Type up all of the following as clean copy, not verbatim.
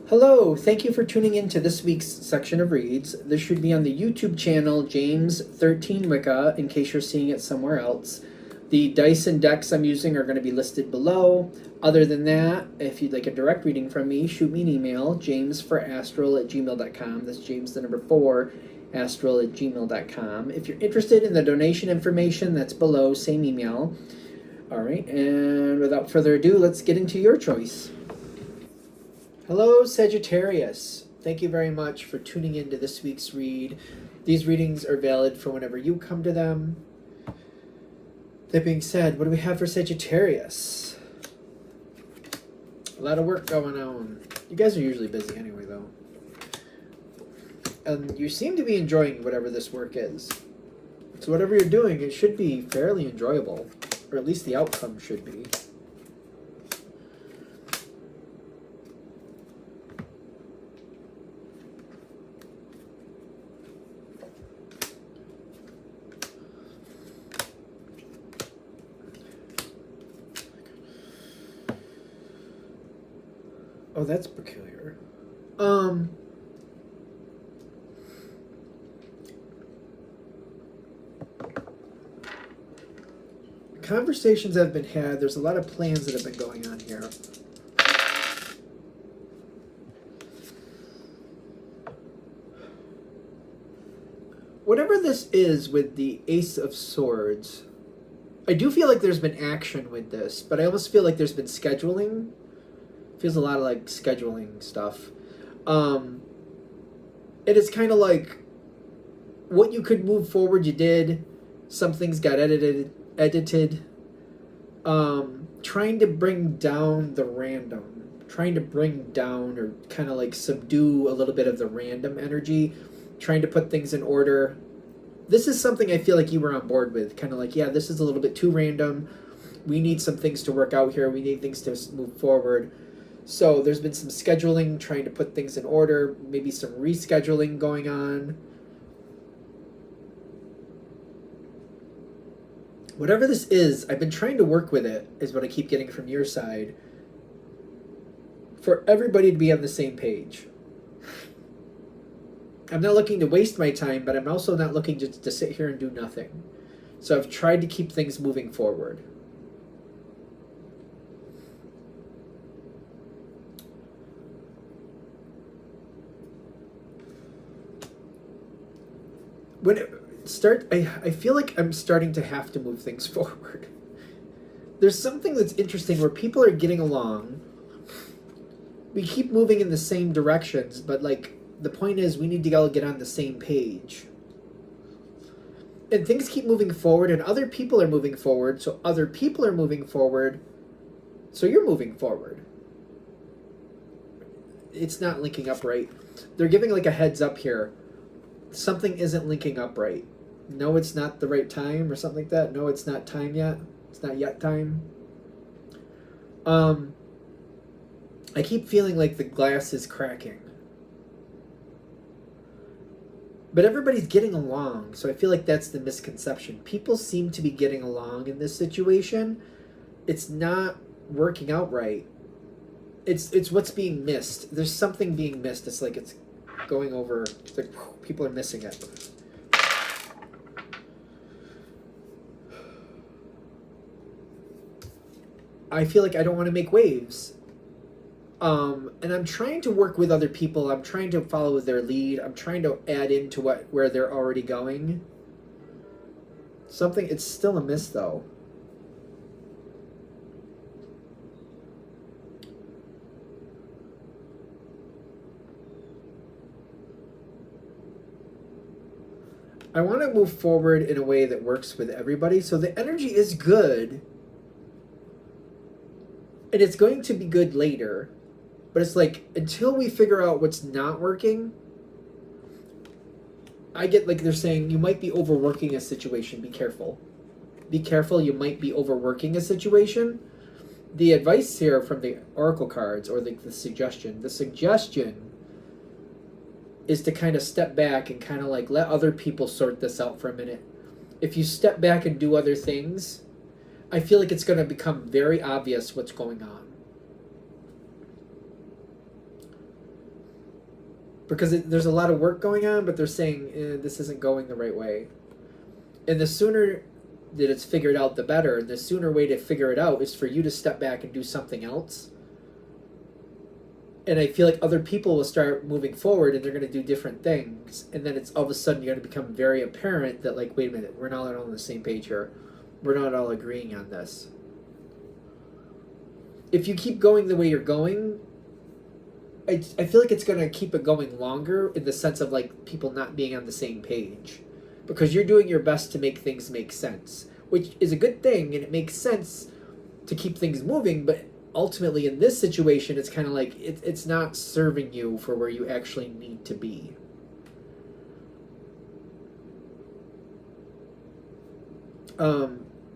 Hello, thank you for tuning in to this week's section of reads. This should be on the YouTube channel James13 Wicca in case you're seeing it somewhere else. The dice and decks I'm using are going to be listed below. Other than that, if you'd like a direct reading from me, shoot me an email, jamesforastral@gmail.com. That's James the number 4, astral@gmail.com. If you're interested in the donation information, that's below, same email. All right, and without further ado, let's get into your choice. Hello, Sagittarius. Thank you very much for tuning in to this week's read. These readings are valid for whenever you come to them. That being said, what do we have for Sagittarius? A lot of work going on. You guys are usually busy anyway, though. And you seem to be enjoying whatever this work is. So whatever you're doing, it should be fairly enjoyable. Or at least the outcome should be. Oh, that's peculiar. Conversations have been had. There's a lot of plans that have been going on here. Whatever this is with the Ace of Swords, I do feel like there's been action with this, but I almost feel like there's been scheduling. Feels a lot of like scheduling stuff. It is kind of like what you could move forward, you did. Some things got edited. Trying to bring down the random. Trying to bring down or kind of like subdue a little bit of the random energy. Trying to put things in order. This is something I feel like you were on board with. Kind of like, yeah, this is a little bit too random. We need some things to work out here. We need things to move forward. So there's been some scheduling, trying to put things in order, maybe some rescheduling going on. Whatever this is, I've been trying to work with it, is what I keep getting from your side, for everybody to be on the same page. I'm not looking to waste my time, but I'm also not looking just to sit here and do nothing. So I've tried to keep things moving forward. I feel like I'm starting to have to move things forward. There's something that's interesting where people are getting along. We keep moving in the same directions, but like the point is we need to all get on the same page. And things keep moving forward and other people are moving forward, so other people are moving forward, so you're moving forward. It's not linking up right. They're giving like a heads up here. Something isn't linking up right. No, it's not the right time or something like that. No, it's not time yet. It's not yet time. I keep feeling like the glass is cracking. But everybody's getting along, so I feel like that's the misconception. People seem to be getting along in this situation. It's not working out right. It's what's being missed. There's something being missed. It's like it's going over. It's like people are missing it. I feel like I don't want to make waves. And I'm trying to work with other people. I'm trying to follow their lead. I'm trying to add into where they're already going. It's still a miss though. I want to move forward in a way that works with everybody. So the energy is good. And it's going to be good later. But it's like, until we figure out what's not working, I get like they're saying, you might be overworking a situation. Be careful. Be careful, you might be overworking a situation. The advice here from the oracle cards, or the suggestion is to kind of step back and kind of like let other people sort this out for a minute. If you step back and do other things, I feel like it's going to become very obvious what's going on. because there's a lot of work going on, but they're saying this isn't going the right way. And the sooner that it's figured out, the better. And the sooner way to figure it out is for you to step back and do something else. And I feel like other people will start moving forward and they're going to do different things. And then it's all of a sudden you're going to become very apparent that, like, wait a minute, we're not all on the same page here. We're not all agreeing on this. If you keep going the way you're going, I feel like it's going to keep it going longer in the sense of, like, people not being on the same page. Because you're doing your best to make things make sense, which is a good thing, and it makes sense to keep things moving, but ultimately in this situation, it's kind of like it's not serving you for where you actually need to be.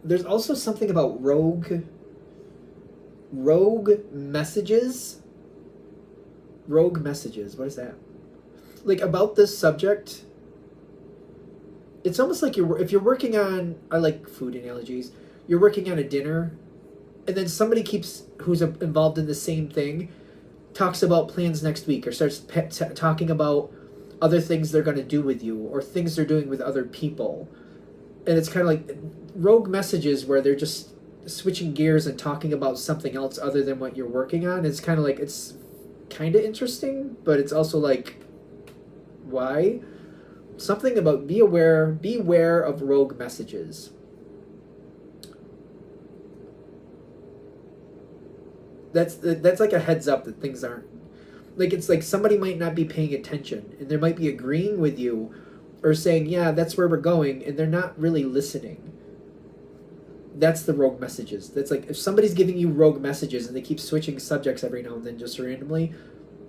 There's also something about rogue messages. Rogue messages, what is that? Like, about this subject, it's almost like if you're working on, I like food analogies, you're working on a dinner, and then somebody who's involved in the same thing, talks about plans next week, or starts talking about other things they're going to do with you, or things they're doing with other people. And it's kind of like rogue messages where they're just switching gears and talking about something else other than what you're working on. It's kind of like, it's kind of interesting, but it's also like, why? Something about beware of rogue messages. That's like a heads up that things aren't, like, it's like somebody might not be paying attention and they might be agreeing with you or saying, yeah, that's where we're going, and they're not really listening. That's the rogue messages. That's like, if somebody's giving you rogue messages and they keep switching subjects every now and then just randomly,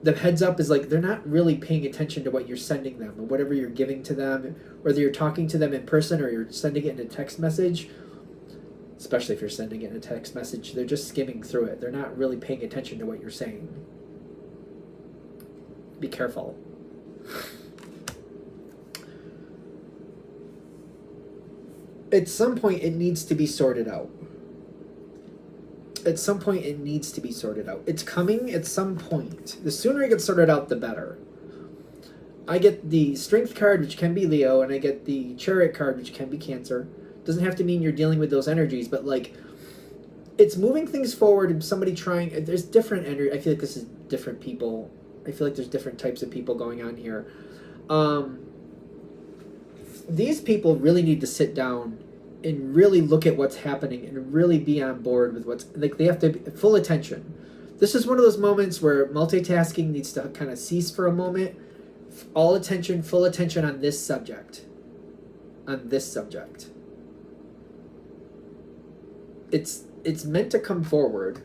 the heads up is like, they're not really paying attention to what you're sending them or whatever you're giving to them, whether you're talking to them in person or you're sending it in a text message. Especially if you're sending it in a text message, they're just skimming through it. They're not really paying attention to what you're saying. Be careful. At some point, it needs to be sorted out. At some point, it needs to be sorted out. It's coming at some point. The sooner it gets sorted out, the better. I get the Strength card, which can be Leo, and I get the Chariot card, which can be Cancer. Doesn't have to mean you're dealing with those energies, but, like, it's moving things forward and somebody trying... There's different energy. I feel like this is different people. I feel like there's different types of people going on here. These people really need to sit down and really look at what's happening and really be on board with what's... Like, they have to be full attention. This is one of those moments where multitasking needs to kind of cease for a moment. All attention, full attention on this subject. On this subject. It's meant to come forward.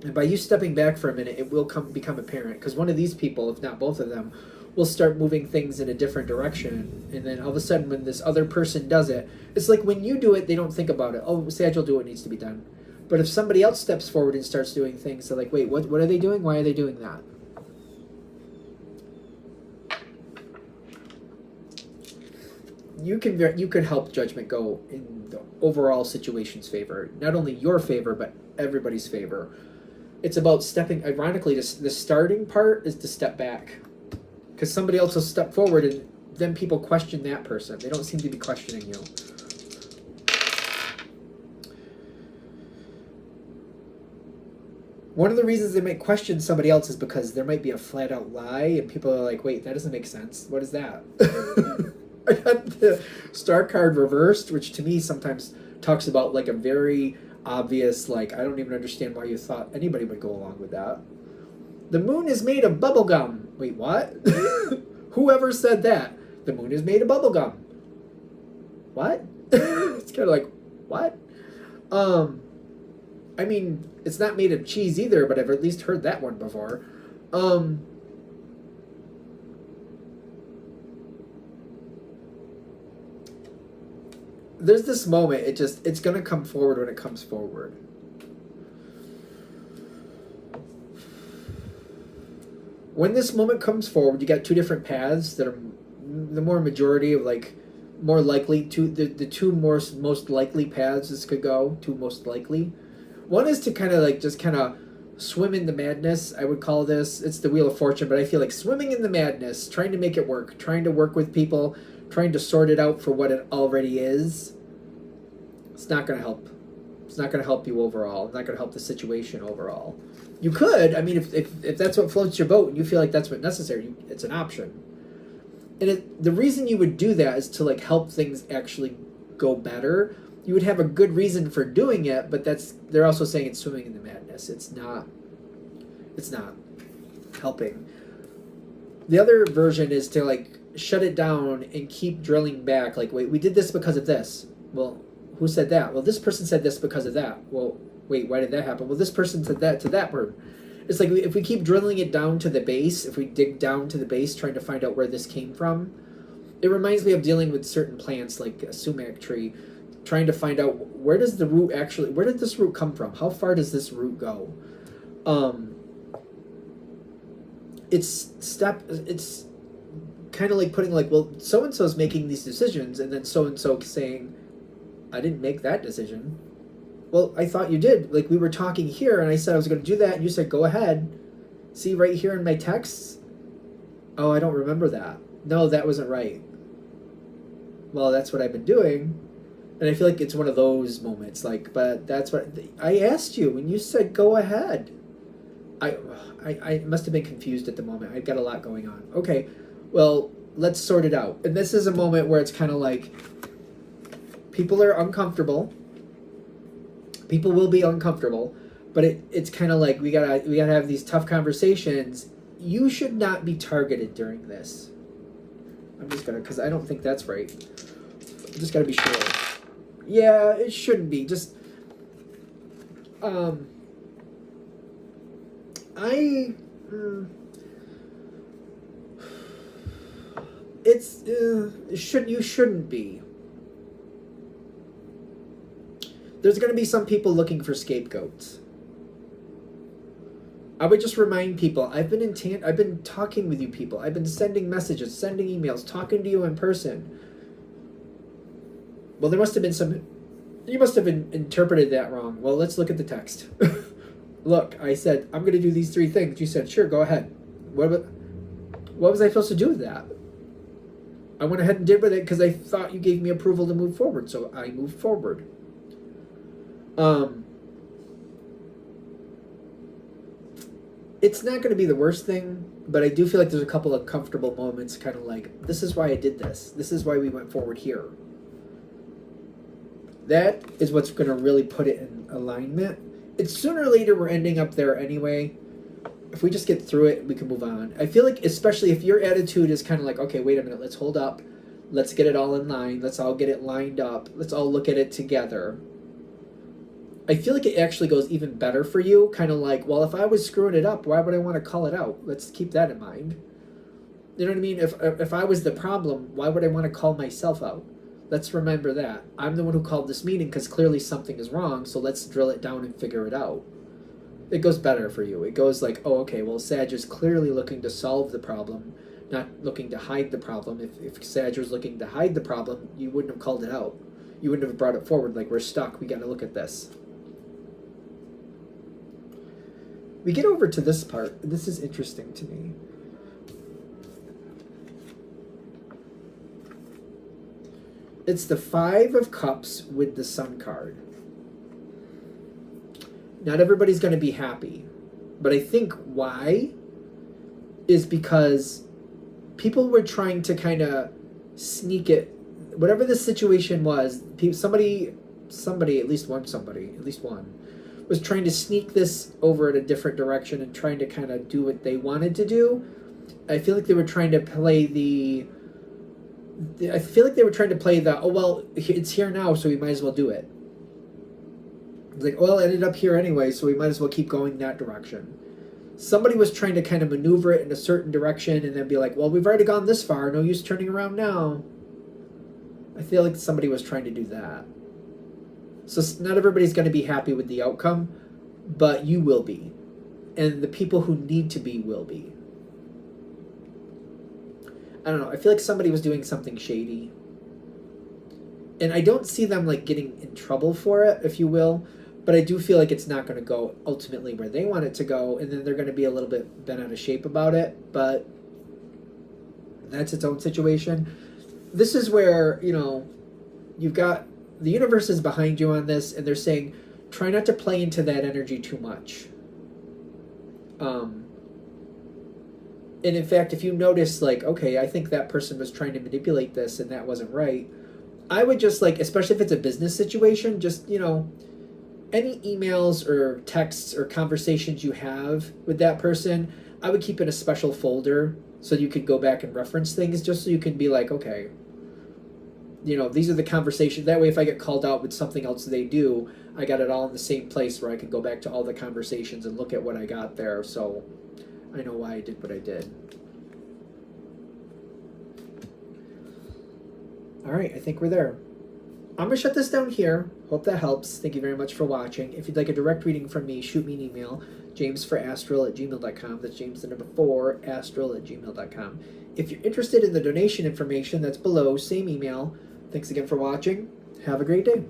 And by you stepping back for a minute, it will become apparent. Because one of these people, if not both of them, will start moving things in a different direction. And then all of a sudden, when this other person does it, it's like when you do it, they don't think about it. Oh, Sag will do what needs to be done. But if somebody else steps forward and starts doing things, they're like, wait, what are they doing? Why are they doing that? You can help judgment go in the overall situation's favor. Not only your favor, but everybody's favor. It's about stepping... Ironically, the starting part is to step back. Because somebody else will step forward and then people question that person. They don't seem to be questioning you. One of the reasons they might question somebody else is because there might be a flat-out lie, and people are like, wait, that doesn't make sense. What is that? I got the Star card reversed, which to me sometimes talks about, like, a very obvious, like, I don't even understand why you thought anybody would go along with that. The moon is made of bubblegum. Wait, what? Whoever said that? The moon is made of bubblegum. What? It's kind of like, what? I mean, it's not made of cheese either, but I've at least heard that one before. There's this moment, it's going to come forward when it comes forward. When this moment comes forward, you got two different paths that are the more majority of, like, more likely to the two most likely paths this could go, two most likely. One is to kind of, like, just kind of swim in the madness, I would call this. It's the Wheel of Fortune, but I feel like swimming in the madness, trying to make it work, trying to work with people, trying to sort it out for what it already is. It's not going to help. It's not going to help you overall. It's not going to help the situation overall. You could, I mean, if that's what floats your boat and you feel like that's what's necessary, it's an option. And the reason you would do that is to like help things actually go better. You would have a good reason for doing it, but they're also saying it's swimming in the madness. It's not helping. The other version is to like shut it down and keep drilling back. Like, wait, we did this because of this. Well, who said that? Well, this person said this because of that. Well, wait, why did that happen? Well, this person said that to that person. It's like if we keep drilling it down to the base, if we dig down to the base trying to find out where this came from, it reminds me of dealing with certain plants like a sumac tree, trying to find out where did this root come from? How far does this root go? It's kind of like putting like, well, so-and-so is making these decisions, and then so-and-so saying, I didn't make that decision. Well, I thought you did. Like, we were talking here, and I said I was going to do that, and you said, go ahead. See right here in my texts? Oh, I don't remember that. No, that wasn't right. Well, that's what I've been doing. And I feel like it's one of those moments, like, but that's what I asked you when you said go ahead. I must have been confused at the moment. I've got a lot going on. Okay, well, let's sort it out. And this is a moment where it's kind of like people are uncomfortable. People will be uncomfortable, but it's kind of like we gotta have these tough conversations. You should not be targeted during this. I'm just gonna, because I don't think that's right. I'm just gotta be sure. Yeah, it shouldn't be. Just, you shouldn't be. There's going to be some people looking for scapegoats. I would just remind people, I've been talking with you people. I've been sending messages, sending emails, talking to you in person. Well, there must have been you must have interpreted that wrong. Well, let's look at the text. Look, I said, I'm going to do these 3 things. You said, sure, go ahead. What was I supposed to do with that? I went ahead and did with it because I thought you gave me approval to move forward, so I moved forward. It's not going to be the worst thing, but I do feel like there's a couple of comfortable moments, kind of like, this is why I did this. This is why we went forward here. That is what's going to really put it in alignment. It's sooner or later we're ending up there anyway. If we just get through it, we can move on. I feel like, especially if your attitude is kind of like, okay, wait a minute, let's hold up. Let's get it all in line. Let's all get it lined up. Let's all look at it together. I feel like it actually goes even better for you. Kind of like, well, if I was screwing it up, why would I want to call it out? Let's keep that in mind. You know what I mean? If I was the problem, why would I want to call myself out? Let's remember that. I'm the one who called this meeting because clearly something is wrong, so let's drill it down and figure it out. It goes better for you. It goes like, oh, okay, well, Sag is clearly looking to solve the problem, not looking to hide the problem. If Sag was looking to hide the problem, you wouldn't have called it out. You wouldn't have brought it forward like, we're stuck, we got to look at this. We get over to this part. This is interesting to me. It's the 5 of Cups with the Sun card. Not everybody's going to be happy. But I think why is because people were trying to kind of sneak it. Whatever the situation was, somebody, at least one, was trying to sneak this over in a different direction and trying to kind of do what they wanted to do. I feel like they were trying to play oh, well, it's here now, so we might as well do it. It's like, well, it ended up here anyway, so we might as well keep going that direction. Somebody was trying to kind of maneuver it in a certain direction and then be like, well, we've already gone this far, no use turning around now. I feel like somebody was trying to do that. So not everybody's going to be happy with the outcome, but you will be. And the people who need to be will be. I don't know. I feel like somebody was doing something shady. And I don't see them like getting in trouble for it, if you will. but I do feel like it's not going to go ultimately where they want it to go, and then they're going to be a little bit bent out of shape about it, but that's its own situation. This is where, you know, you've got the universe is behind you on this, and they're saying try not to play into that energy too much. And in fact, if you notice, like, okay, I think that person was trying to manipulate this and that wasn't right, I would just, like, especially if it's a business situation, just, you know, any emails or texts or conversations you have with that person, I would keep in a special folder so you could go back and reference things, just so you can be like, okay, you know, these are the conversations. That way, if I get called out with something else they do, I got it all in the same place where I can go back to all the conversations and look at what I got there, so I know why I did what I did. All right, I think we're there. I'm going to shut this down here. Hope that helps. Thank you very much for watching. If you'd like a direct reading from me, shoot me an email, jamesforastral@gmail.com. That's James the number 4, astral@gmail.com. If you're interested in the donation information, that's below, same email. Thanks again for watching. Have a great day.